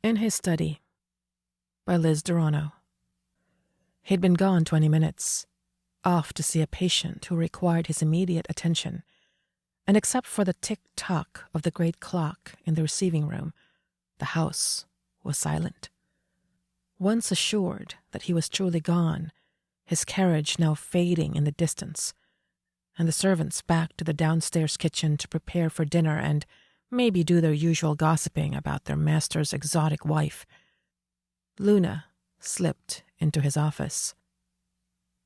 In His Study by Liz Durano. He'd been gone 20 minutes, off to see a patient who required his immediate attention, and except for the tick-tock of the great clock in the receiving room, the house was silent. Once assured that he was truly gone, his carriage now fading in the distance, and the servants back to the downstairs kitchen to prepare for dinner and maybe do their usual gossiping about their master's exotic wife, Luna slipped into his office.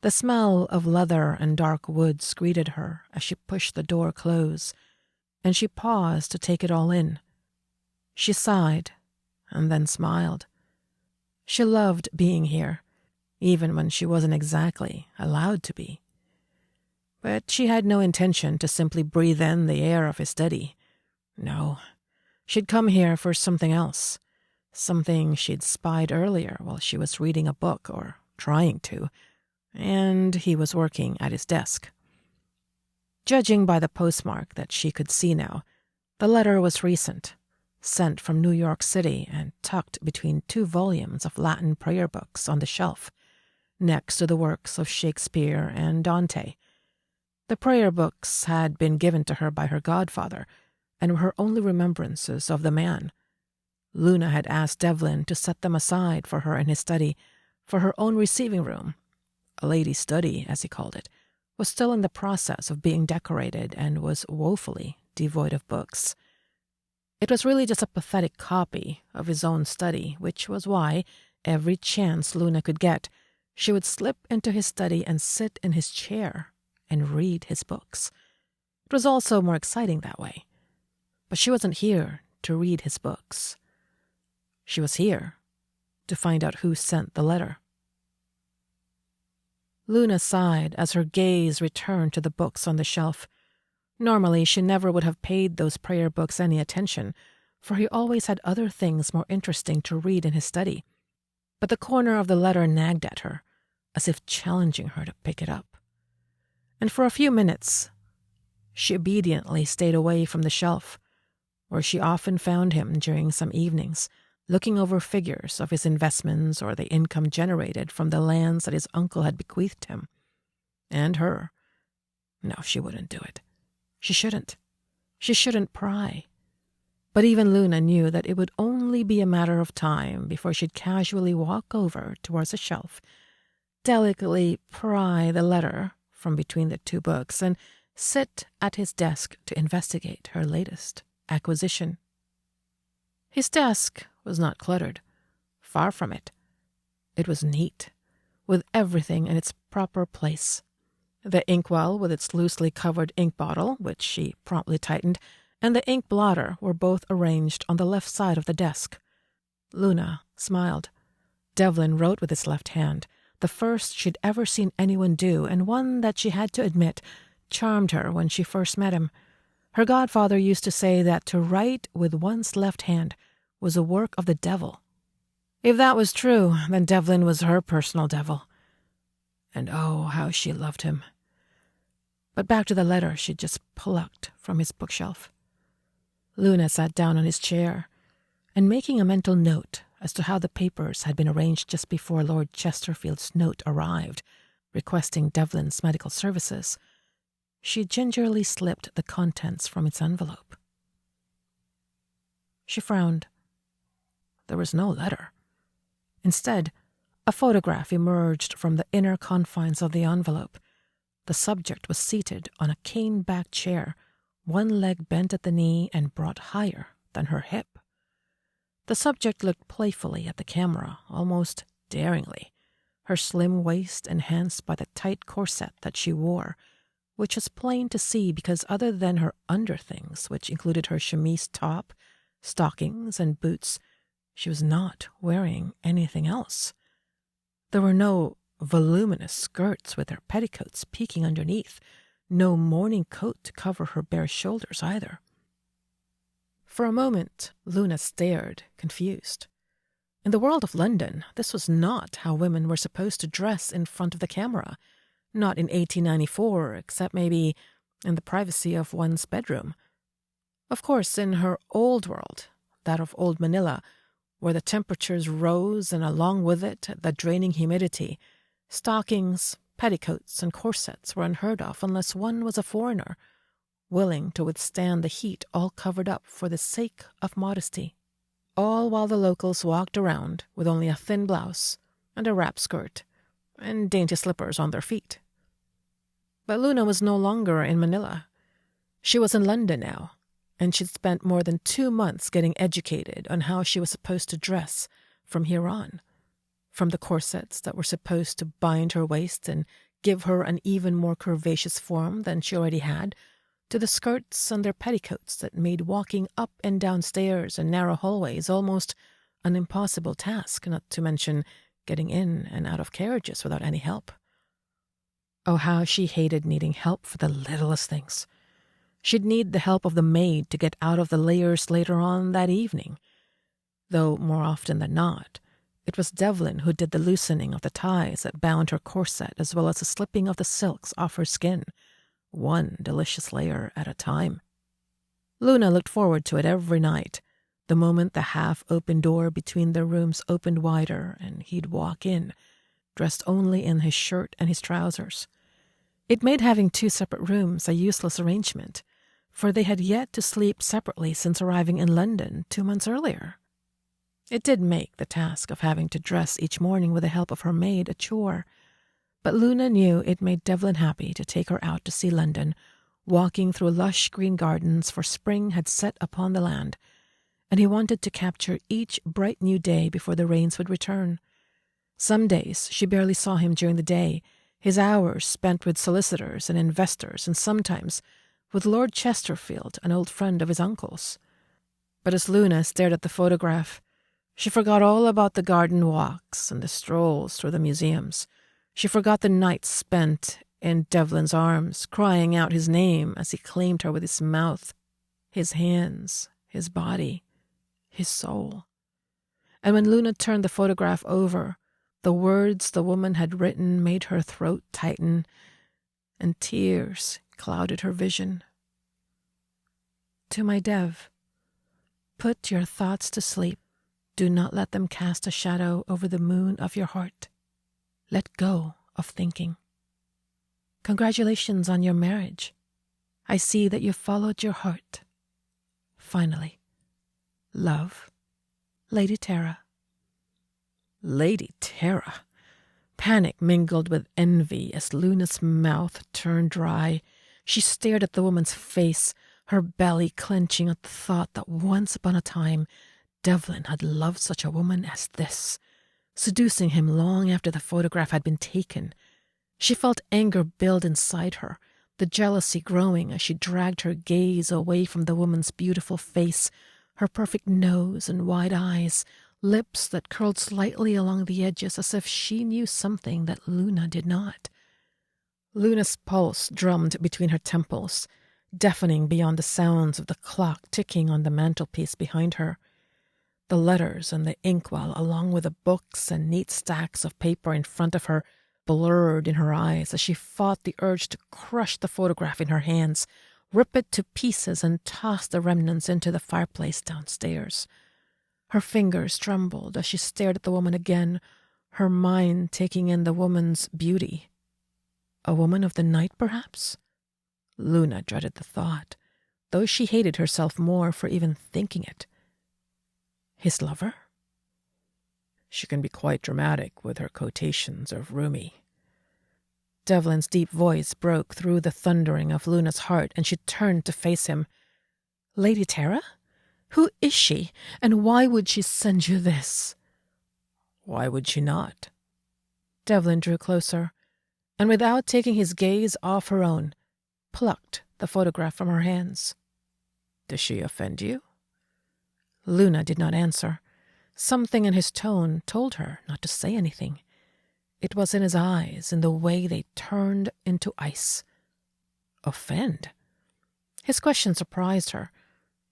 The smell of leather and dark woods greeted her as she pushed the door close, and she paused to take it all in. She sighed and then smiled. She loved being here, even when she wasn't exactly allowed to be. But she had no intention to simply breathe in the air of his study. No, she'd come here for something else, something she'd spied earlier while she was reading a book, or trying to, and he was working at his desk. Judging by the postmark that she could see now, the letter was recent, sent from New York City and tucked between 2 volumes of Latin prayer books on the shelf, next to the works of Shakespeare and Dante. The prayer books had been given to her by her godfather, and were her only remembrances of the man. Luna had asked Devlin to set them aside for her in his study, for her own receiving room. A lady's study, as he called it, was still in the process of being decorated and was woefully devoid of books. It was really just a pathetic copy of his own study, which was why, every chance Luna could get, she would slip into his study and sit in his chair and read his books. It was also more exciting that way. But she wasn't here to read his books. She was here to find out who sent the letter. Luna sighed as her gaze returned to the books on the shelf. Normally, she never would have paid those prayer books any attention, for he always had other things more interesting to read in his study. But the corner of the letter nagged at her, as if challenging her to pick it up. And for a few minutes, she obediently stayed away from the shelf, where she often found him during some evenings, looking over figures of his investments or the income generated from the lands that his uncle had bequeathed him. And her. No, she wouldn't do it. She shouldn't. She shouldn't pry. But even Luna knew that it would only be a matter of time before she'd casually walk over towards a shelf, delicately pry the letter from between the 2 books, and sit at his desk to investigate her latest acquisition. His desk was not cluttered. Far from it. It was neat, with everything in its proper place. The inkwell with its loosely covered ink bottle, which she promptly tightened, and the ink blotter were both arranged on the left side of the desk. Luna smiled. Devlin wrote with his left hand, the first she'd ever seen anyone do, and one that she had to admit charmed her when she first met him. Her godfather used to say that to write with one's left hand was a work of the devil. If that was true, then Devlin was her personal devil. And oh, how she loved him. But back to the letter she'd just plucked from his bookshelf. Luna sat down on his chair, and making a mental note as to how the papers had been arranged just before Lord Chesterfield's note arrived, requesting Devlin's medical services, she gingerly slipped the contents from its envelope. She frowned. There was no letter. Instead, a photograph emerged from the inner confines of the envelope. The subject was seated on a cane-backed chair, one leg bent at the knee and brought higher than her hip. The subject looked playfully at the camera, almost daringly, her slim waist enhanced by the tight corset that she wore, which was plain to see because other than her underthings, which included her chemise top, stockings, and boots, she was not wearing anything else. There were no voluminous skirts with their petticoats peeking underneath, no morning coat to cover her bare shoulders either. For a moment, Luna stared, confused. In the world of London, this was not how women were supposed to dress in front of the camera. Not in 1894, except maybe in the privacy of one's bedroom. Of course, in her old world, that of Old Manila, where the temperatures rose and along with it the draining humidity, stockings, petticoats, and corsets were unheard of unless one was a foreigner, willing to withstand the heat all covered up for the sake of modesty. All while the locals walked around with only a thin blouse and a wrap skirt and dainty slippers on their feet. But Luna was no longer in Manila. She was in London now, and she'd spent more than 2 months getting educated on how she was supposed to dress from here on, from the corsets that were supposed to bind her waist and give her an even more curvaceous form than she already had, to the skirts and their petticoats that made walking up and down stairs and narrow hallways almost an impossible task, not to mention getting in and out of carriages without any help. Oh, how she hated needing help for the littlest things. She'd need the help of the maid to get out of the layers later on that evening, though more often than not, it was Devlin who did the loosening of the ties that bound her corset as well as the slipping of the silks off her skin, one delicious layer at a time. Luna looked forward to it every night, the moment the half-open door between their rooms opened wider and he'd walk in, dressed only in his shirt and his trousers. It made having 2 separate rooms a useless arrangement, for they had yet to sleep separately since arriving in London 2 months earlier. It did make the task of having to dress each morning with the help of her maid a chore, but Luna knew it made Devlin happy to take her out to see London, walking through lush green gardens, for spring had set upon the land, and he wanted to capture each bright new day before the rains would return. Some days she barely saw him during the day, his hours spent with solicitors and investors, and sometimes with Lord Chesterfield, an old friend of his uncle's. But as Luna stared at the photograph, she forgot all about the garden walks and the strolls through the museums. She forgot the nights spent in Devlin's arms, crying out his name as he claimed her with his mouth, his hands, his body, his soul. And when Luna turned the photograph over, the words the woman had written made her throat tighten, and tears clouded her vision. To my Dev, put your thoughts to sleep. Do not let them cast a shadow over the moon of your heart. Let go of thinking. Congratulations on your marriage. I see that you followed your heart. Finally. Love, Lady Tara. Lady Tara. Panic mingled with envy as Luna's mouth turned dry. She stared at the woman's face, her belly clenching at the thought that once upon a time Devlin had loved such a woman as this, seducing him long after the photograph had been taken. She felt anger build inside her, the jealousy growing as she dragged her gaze away from the woman's beautiful face, her perfect nose and wide eyes, lips that curled slightly along the edges as if she knew something that Luna did not. Luna's pulse drummed between her temples, deafening beyond the sounds of the clock ticking on the mantelpiece behind her. The letters and the inkwell, along with the books and neat stacks of paper in front of her, blurred in her eyes as she fought the urge to crush the photograph in her hands, rip it to pieces, and toss the remnants into the fireplace downstairs. Her fingers trembled as she stared at the woman again, her mind taking in the woman's beauty. A woman of the night, perhaps? Luna dreaded the thought, though she hated herself more for even thinking it. His lover? She can be quite dramatic with her quotations of Rumi. Devlin's deep voice broke through the thundering of Luna's heart, and she turned to face him. Lady Tara? Who is she, and why would she send you this? Why would she not? Devlin drew closer, and without taking his gaze off her own, plucked the photograph from her hands. Does she offend you? Luna did not answer. Something in his tone told her not to say anything. It was in his eyes, in the way they turned into ice. Offend? His question surprised her.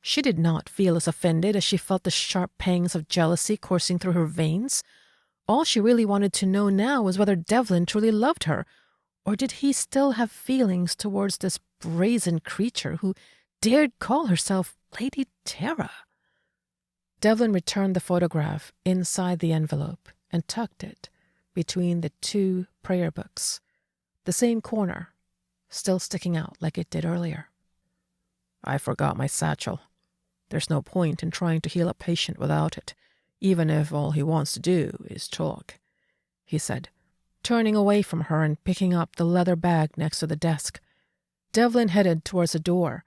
She did not feel as offended as she felt the sharp pangs of jealousy coursing through her veins. All she really wanted to know now was whether Devlin truly loved her, or did he still have feelings towards this brazen creature who dared call herself Lady Tara? Devlin returned the photograph inside the envelope and tucked it between the 2 prayer books, the same corner still sticking out like it did earlier. "I forgot my satchel. There's no point in trying to heal a patient without it, even if all he wants to do is talk," he said, turning away from her and picking up the leather bag next to the desk. Devlin headed towards the door,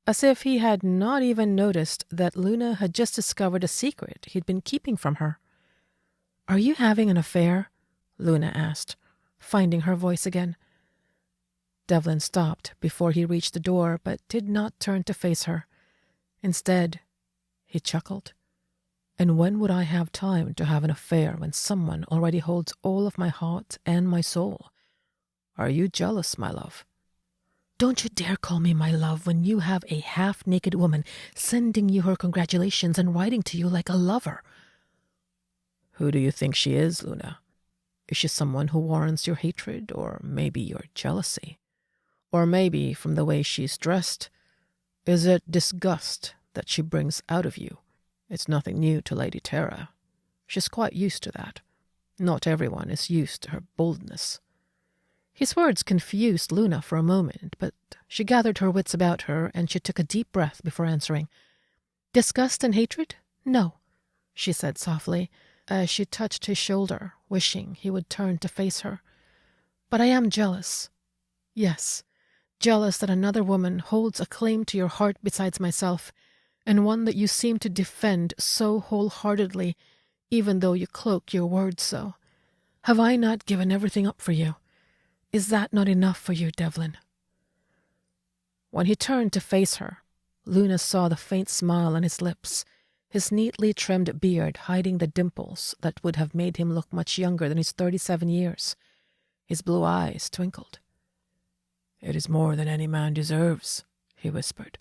as if he had not even noticed that Luna had just discovered a secret he'd been keeping from her. "Are you having an affair?" Luna asked, finding her voice again. Devlin stopped before he reached the door, but did not turn to face her. Instead, he chuckled. "And when would I have time to have an affair when someone already holds all of my heart and my soul? Are you jealous, my love?" "Don't you dare call me my love when you have a half-naked woman sending you her congratulations and writing to you like a lover." "Who do you think she is, Luna? Is she someone who warrants your hatred, or maybe your jealousy? Or maybe, from the way she's dressed, is it disgust that she brings out of you? It's nothing new to Lady Tara. She's quite used to that. Not everyone is used to her boldness." His words confused Luna for a moment, but she gathered her wits about her and she took a deep breath before answering. "Disgust and hatred? No," she said softly, as she touched his shoulder, wishing he would turn to face her. "But I am jealous. Yes, jealous that another woman holds a claim to your heart besides myself, and one that you seem to defend so wholeheartedly, even though you cloak your words so. Have I not given everything up for you? Is that not enough for you, Devlin?" When he turned to face her, Luna saw the faint smile on his lips, his neatly trimmed beard hiding the dimples that would have made him look much younger than his 37 years. His blue eyes twinkled. "It is more than any man deserves," he whispered.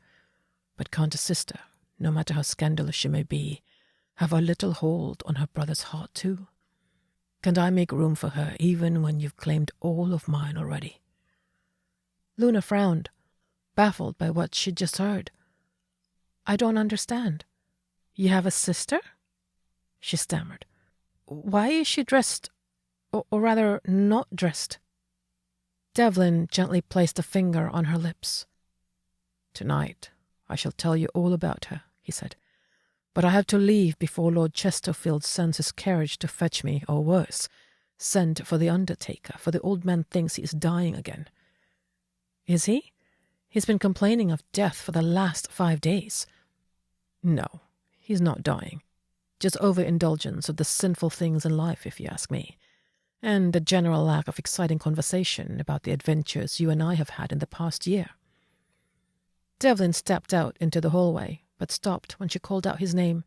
"But can't a sister, no matter how scandalous she may be, have a little hold on her brother's heart too? Can't I make room for her even when you've claimed all of mine already?" Luna frowned, baffled by what she'd just heard. "I don't understand. You have a sister?" she stammered. "Why is she dressed, or rather not dressed?" Devlin gently placed a finger on her lips. "Tonight I shall tell you all about her," he said. "But I have to leave before Lord Chesterfield sends his carriage to fetch me, or worse, send for the undertaker, for the old man thinks he is dying again." "Is he? He's been complaining of death for the last 5 days." "No, he's not dying. Just overindulgence of the sinful things in life, if you ask me, and a general lack of exciting conversation about the adventures you and I have had in the past year." Devlin stepped out into the hallway, but stopped when she called out his name.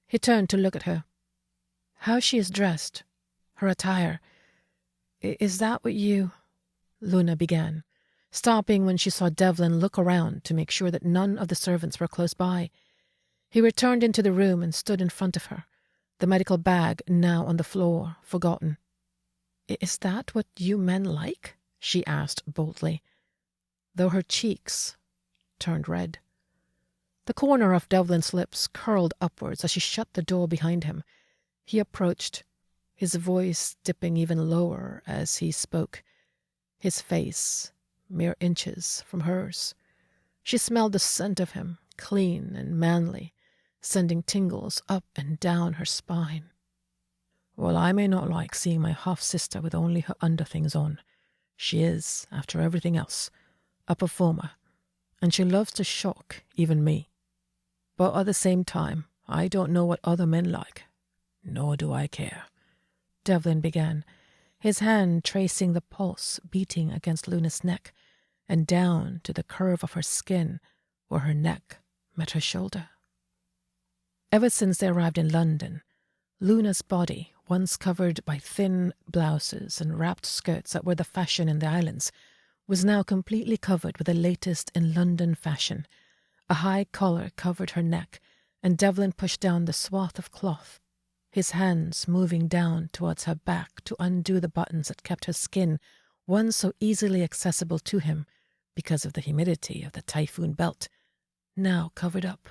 He turned to look at her. "How she is dressed, her attire. Is that what you—" Luna began, stopping when she saw Devlin look around to make sure that none of the servants were close by. He returned into the room and stood in front of her, the medical bag now on the floor, forgotten. "Is that what you men like?" she asked boldly, though her cheeks turned red. The corner of Devlin's lips curled upwards as she shut the door behind him. He approached, his voice dipping even lower as he spoke, his face mere inches from hers. She smelled the scent of him, clean and manly, sending tingles up and down her spine. "Well, I may not like seeing my half-sister with only her underthings on. She is, after everything else, a performer, and she loves to shock even me. But at the same time, I don't know what other men like, nor do I care," Devlin began, his hand tracing the pulse beating against Luna's neck and down to the curve of her skin where her neck met her shoulder. Ever since they arrived in London, Luna's body, once covered by thin blouses and wrapped skirts that were the fashion in the islands, was now completely covered with the latest in London fashion. A high collar covered her neck, and Devlin pushed down the swath of cloth, his hands moving down towards her back to undo the buttons that kept her skin, once so easily accessible to him because of the humidity of the typhoon belt, now covered up.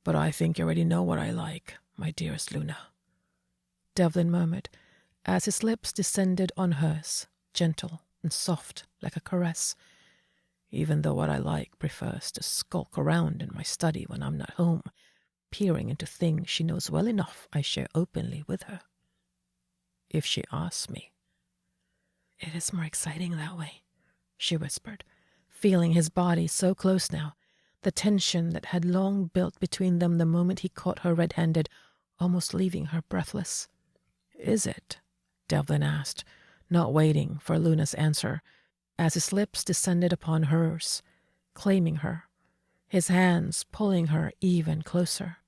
But I think you already know what I like, my dearest Luna, Devlin murmured, as his lips descended on hers, gentle and soft like a caress, even though what I like prefers to skulk around in my study when I'm not home, peering into things she knows well enough I share openly with her. If she asks me. It is more exciting that way, she whispered, feeling his body so close now, the tension that had long built between them the moment he caught her red-handed, almost leaving her breathless. Is it? Devlin asked, not waiting for Luna's answer, as his lips descended upon hers, claiming her, his hands pulling her even closer.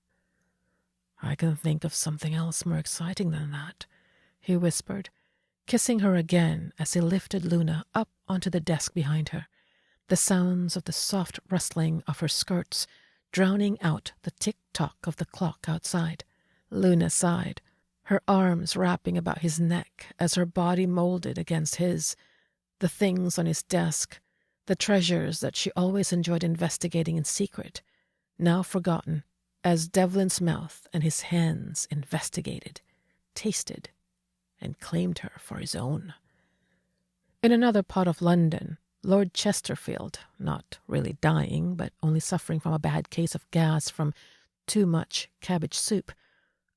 I can think of something else more exciting than that, he whispered, kissing her again as he lifted Luna up onto the desk behind her, the sounds of the soft rustling of her skirts drowning out the tick-tock of the clock outside. Luna sighed, her arms wrapping about his neck as her body molded against his, the things on his desk, the treasures that she always enjoyed investigating in secret, now forgotten, as Devlin's mouth and his hands investigated, tasted, and claimed her for his own. In another part of London, Lord Chesterfield, not really dying, but only suffering from a bad case of gas from too much cabbage soup,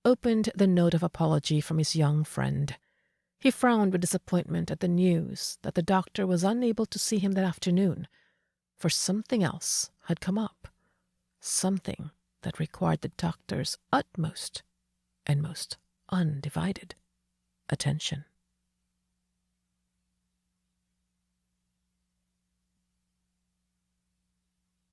opened the note of apology from his young friend. He frowned with disappointment at the news that the doctor was unable to see him that afternoon, for something else had come up, something that required the doctor's utmost and most undivided attention.